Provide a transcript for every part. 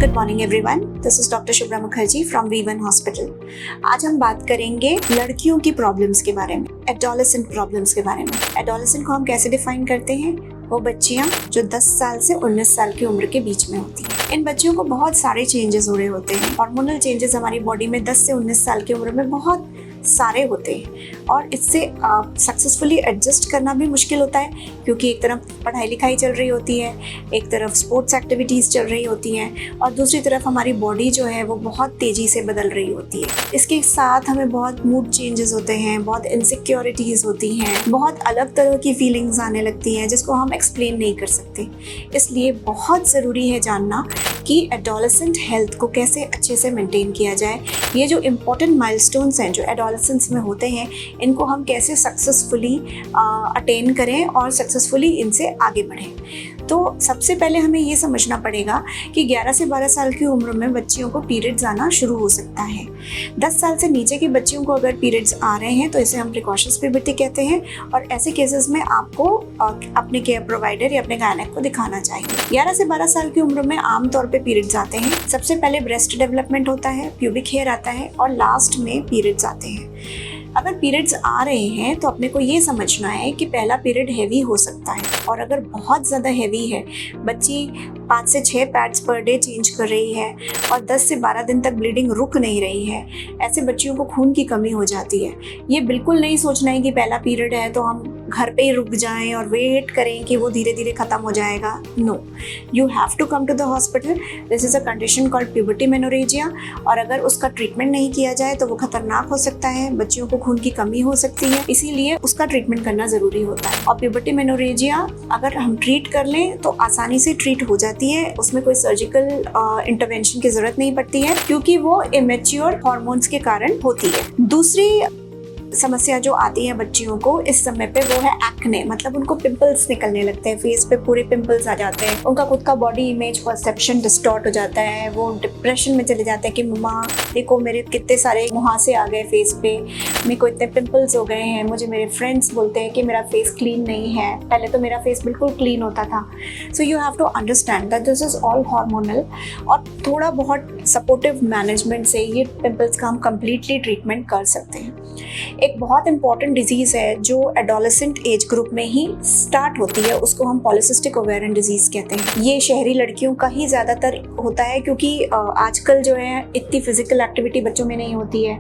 Good morning everyone, this is doctor Shubhra Mukherjee from V1 hospital. आज हम बात करेंगे लड़कियों की प्रॉब्लम्स के बारे में, एडोलेसेंट प्रॉब्लम्स के बारे में। एडोलेसेंट को हम कैसे डिफाइन करते हैं? वो बच्चियां जो 10 साल से 19 साल की उम्र के बीच में होती हैं। इन बच्चियों को बहुत सारे चेंजेस हो रहे होते हैं। हार्मोनल चेंजेस हमारी बॉडी में 10 से 19 साल की उम्र में बहुत सारे होते हैं और इससे सक्सेसफुली एडजस्ट करना भी मुश्किल होता है, क्योंकि एक तरफ पढ़ाई लिखाई चल रही होती है, एक तरफ स्पोर्ट्स एक्टिविटीज़ चल रही होती हैं और दूसरी तरफ हमारी बॉडी जो है वो बहुत तेज़ी से बदल रही होती है। इसके साथ हमें बहुत मूड चेंजेस होते हैं, बहुत इनसिक्योरिटीज़ होती हैं, बहुत अलग तरह की फीलिंग्स आने लगती हैं जिसको हम एक्सप्लेन नहीं कर सकते। इसलिए बहुत ज़रूरी है जानना कि एडोलेसेंट हेल्थ को कैसे अच्छे से मेंटेन किया जाए। ये जो इम्पोर्टेंट माइलस्टोन्स हैं जो एडोलेसेंस में होते हैं, इनको हम कैसे सक्सेसफुली अटेन करें और सक्सेसफुली इनसे आगे बढ़ें। तो सबसे पहले हमें ये समझना पड़ेगा कि 11 से 12 साल की उम्र में बच्चियों को पीरियड्स आना शुरू हो सकता है। 10 साल से नीचे की बच्चियों को अगर पीरियड्स आ रहे हैं तो इसे हम प्रिकॉशंस प्यूबर्टी कहते हैं और ऐसे केसेस में आपको अपने केयर प्रोवाइडर या अपने गायनेक को दिखाना चाहिए। 11 से 12 साल की उम्र में आमतौर पे पीरियड्स आते हैं। सबसे पहले ब्रेस्ट डेवलपमेंट होता है, प्यूबिक हेयर आता है और लास्ट में पीरियड्स आते हैं। अगर पीरियड्स आ रहे हैं तो अपने को ये समझना है कि पहला पीरियड हैवी हो सकता है और अगर बहुत ज़्यादा हैवी है, बच्ची 5 से 6 पैड्स पर डे चेंज कर रही है और 10 से 12 दिन तक ब्लीडिंग रुक नहीं रही है, ऐसे बच्चियों को खून की कमी हो जाती है। ये बिल्कुल नहीं सोचना है कि पहला पीरियड है तो हम घर पे ही रुक जाएं और वेट करें कि वो धीरे धीरे ख़त्म हो जाएगा। No, you have to come to the hospital. This is a condition called puberty menorrhagia और अगर उसका ट्रीटमेंट नहीं किया जाए तो वो खतरनाक हो सकता है, बच्चियों को खून की कमी हो सकती है, इसीलिए उसका ट्रीटमेंट करना ज़रूरी होता है। और प्यूबर्टी मेनोरेजिया अगर हम ट्रीट कर लें तो आसानी से ट्रीट हो जाती है, उसमें कोई सर्जिकल इंटरवेंशन की ज़रूरत नहीं पड़ती है क्योंकि वो इमेच्योर हार्मोन्स के कारण होती है। दूसरी समस्या जो आती है बच्चियों को इस समय पे वो है एक्ने, मतलब उनको पिंपल्स निकलने लगते हैं, फेस पे पूरे पिंपल्स आ जाते हैं, उनका खुद का बॉडी इमेज परसेप्शन डिस्टॉर्ट हो जाता है, वो डिप्रेशन में चले जाते हैं कि मम्मा देखो मेरे कितने सारे मुहासे आ गए फेस पे, मेरे को इतने पिंपल्स हो गए हैं, मुझे मेरे फ्रेंड्स बोलते हैं कि मेरा फेस क्लीन नहीं है, पहले तो मेरा फेस बिल्कुल क्लीन होता था। So you have to understand that this is all hormonal और थोड़ा बहुत सपोर्टिव मैनेजमेंट से ये पिंपल्स का हम कम्प्लीटली ट्रीटमेंट कर सकते हैं। एक बहुत इंपॉर्टेंट डिजीज़ है जो एडोलेसेंट एज ग्रुप में ही स्टार्ट होती है, उसको हम पॉलिसिस्टिक ओवेरियन डिजीज़ कहते हैं। ये शहरी लड़कियों का ही ज़्यादातर होता है क्योंकि आजकल जो है इतनी फिजिकल एक्टिविटी बच्चों में नहीं होती है,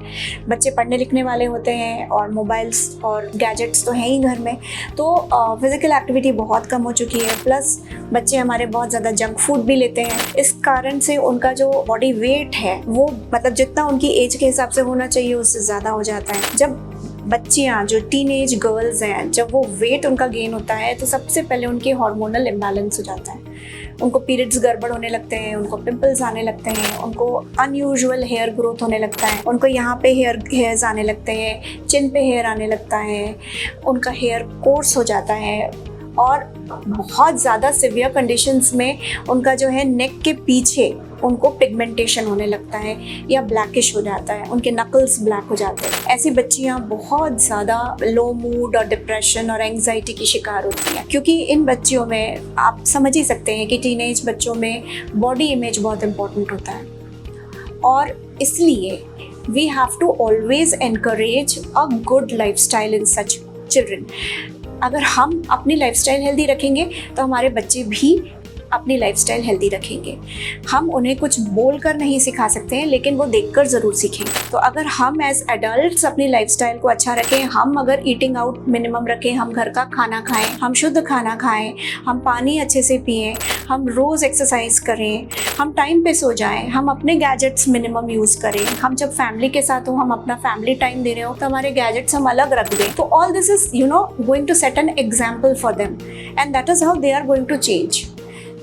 बच्चे पढ़ने लिखने वाले होते हैं और मोबाइल्स और गैजेट्स तो हैं ही घर में, तो फिजिकल एक्टिविटी बहुत कम हो चुकी है। प्लस बच्चे हमारे बहुत ज़्यादा जंक फूड भी लेते हैं, इस कारण से उनका जो बॉडी वेट है वो मतलब जितना उनकी एज के हिसाब से होना चाहिए उससे ज़्यादा हो जाता है। जब बच्चियाँ जो टीनेज गर्ल्स हैं, जब वो वेट उनका गेन होता है तो सबसे पहले उनके हार्मोनल इम्बैलेंस हो जाता है, उनको पीरियड्स गड़बड़ होने लगते हैं, उनको पिंपल्स आने लगते हैं, उनको अनयूजुअल हेयर ग्रोथ होने लगता है, उनको यहाँ पे हेयर्स आने लगते हैं, चिन पे हेयर आने लगता है, उनका हेयर कोर्स हो जाता है और बहुत ज़्यादा सिवियर कंडीशंस में उनका जो है नेक के पीछे उनको पिगमेंटेशन होने लगता है या ब्लैकिश हो जाता है, उनके नकल्स ब्लैक हो जाते हैं। ऐसी बच्चियाँ बहुत ज़्यादा लो मूड और डिप्रेशन और एंग्जाइटी की शिकार होती हैं क्योंकि इन बच्चियों में आप समझ ही सकते हैं कि टीनेज बच्चों में बॉडी इमेज बहुत इम्पोर्टेंट होता है और इसलिए we have to always encourage a good lifestyle in such children. अगर हम अपनी लाइफस्टाइल हेल्दी रखेंगे तो हमारे बच्चे भी अपनी लाइफस्टाइल हेल्दी रखेंगे। हम उन्हें कुछ बोल कर नहीं सिखा सकते हैं लेकिन वो देखकर ज़रूर सीखेंगे। तो अगर हम एज एडल्ट्स अपनी लाइफस्टाइल को अच्छा रखें, हम अगर ईटिंग आउट मिनिमम रखें, हम घर का खाना खाएं, हम शुद्ध खाना खाएं, हम पानी अच्छे से पिएं, हम रोज़ एक्सरसाइज करें, हम टाइम पे सो जाएं, हम अपने गैजेट्स मिनिमम यूज़ करें, हम जब फैमिली के साथ हो हम अपना फैमिली टाइम दे रहे हो तो हमारे गैजेट्स हम अलग रख दें, तो all this is going to set an example for them and that is how they are going to change.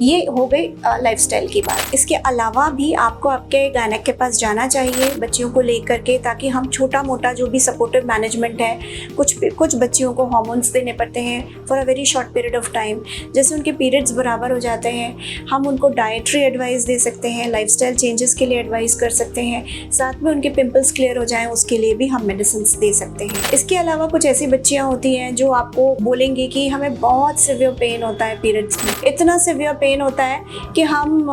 ये हो गई लाइफस्टाइल की बात। इसके अलावा भी आपको आपके गायनेक के पास जाना चाहिए बच्चियों को लेकर के, ताकि हम छोटा मोटा जो भी सपोर्टिव मैनेजमेंट है, कुछ बच्चियों को हार्मोन्स देने पड़ते हैं for a very short period of time, जैसे उनके पीरियड्स बराबर हो जाते हैं। हम उनको डाइटरी एडवाइस दे सकते हैं, लाइफस्टाइल चेंजेस के लिए एडवाइस कर सकते हैं, साथ में उनके पिंपल्स क्लियर हो जाएं उसके लिए भी हम मेडिसिन दे सकते हैं। इसके अलावा कुछ ऐसी बच्चियाँ होती हैं जो आपको बोलेंगी कि हमें बहुत सिवियर पेन होता है पीरियड्स में, इतना सिवियर पेन होता है कि हम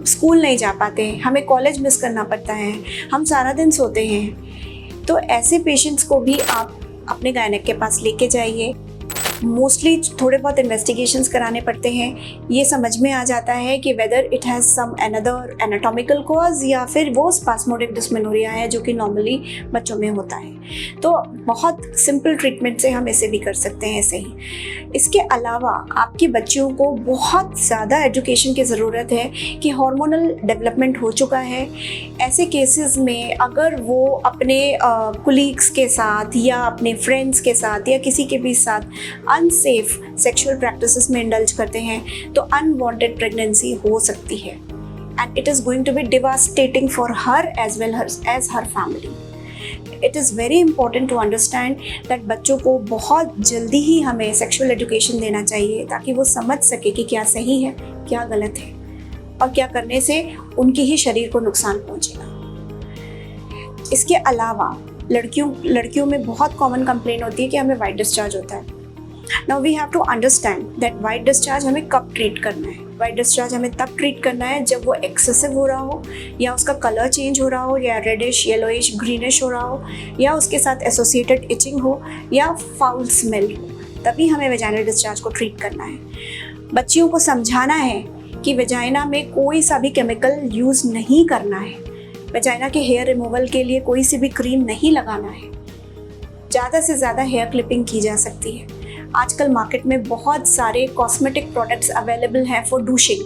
स्कूल नहीं जा पाते, हमें कॉलेज मिस करना पड़ता है, हम सारा दिन सोते हैं। तो ऐसे पेशेंट्स को भी आप अपने गायनेक के पास लेके जाइए। मोस्टली थोड़े बहुत इन्वेस्टिगेशंस कराने पड़ते हैं, ये समझ में आ जाता है कि whether it has some another anatomical cause या फिर वो स्पास्मोडिक डिस्मेनोरिया है जो कि नॉर्मली बच्चों में होता है। तो बहुत सिंपल ट्रीटमेंट से हम इसे भी कर सकते हैं ऐसे ही। इसके अलावा आपके बच्चों को बहुत ज़्यादा एजुकेशन की ज़रूरत है कि हार्मोनल डेवलपमेंट हो चुका है। ऐसे केसेस में अगर वो अपने कुलीग्स के साथ या अपने फ्रेंड्स के साथ या किसी के भी साथ अनसेफ सेक्सुअल प्रैक्टिसेस में इंडल्ज करते हैं तो अनवांटेड प्रेगनेंसी हो सकती है, and it is going to be devastating for her as well as her family. It is very important to understand that बच्चों को बहुत जल्दी ही हमें सेक्सुअल एजुकेशन देना चाहिए ताकि वो समझ सके कि क्या सही है, क्या गलत है, और क्या करने से उनके ही शरीर को नुकसान पहुंचेगा। इसके अलावा लड़कियों में बहुत कॉमन कंप्लेन होती है कि हमें वाइट डिस्चार्ज होता है। Now we have to understand that white discharge हमें कब ट्रीट करना है। वाइट डिस्चार्ज हमें तब ट्रीट करना है जब वो एक्सेसिव हो रहा हो, या उसका कलर चेंज हो रहा हो, या रेडिश, येलोइश, ग्रीनिश हो रहा हो, या उसके साथ एसोसिएटेड इचिंग हो, या फाउल स्मेल हो, तभी हमें वेजाइनल डिस्चार्ज को ट्रीट करना है। बच्चियों को समझाना है कि वेजाइना में कोई सा भी केमिकल यूज़ नहीं करना है, वेजाइना के हेयर रिमूवल के लिए कोई सी भी क्रीम नहीं लगाना है। ज़्यादा से ज़्यादा हेयर क्लिपिंग की जा सकती है। आजकल मार्केट में बहुत सारे कॉस्मेटिक प्रोडक्ट्स अवेलेबल हैं फॉर डूशिंग,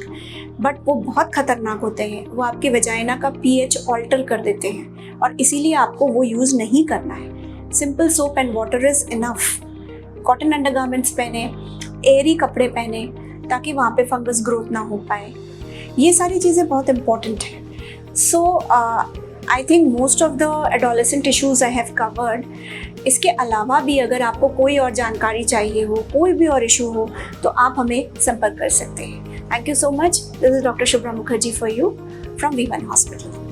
बट वो बहुत ख़तरनाक होते हैं। वो आपके वेजाइना का पीएच ऑल्टर कर देते हैं और इसीलिए आपको वो यूज़ नहीं करना है। Simple soap and water is enough. Cotton undergarments पहने, एयरी कपड़े पहने ताकि वहाँ पे फंगस ग्रोथ ना हो पाए। ये सारी चीज़ें बहुत इम्पॉर्टेंट हैं। So I think most of the adolescent issues I have covered. इसके अलावा भी अगर आपको कोई और जानकारी चाहिए हो, कोई भी और इशू हो, तो आप हमें संपर्क कर सकते हैं। Thank you so much. This is doctor Shubhra Mukherjee for you from V1 hospital.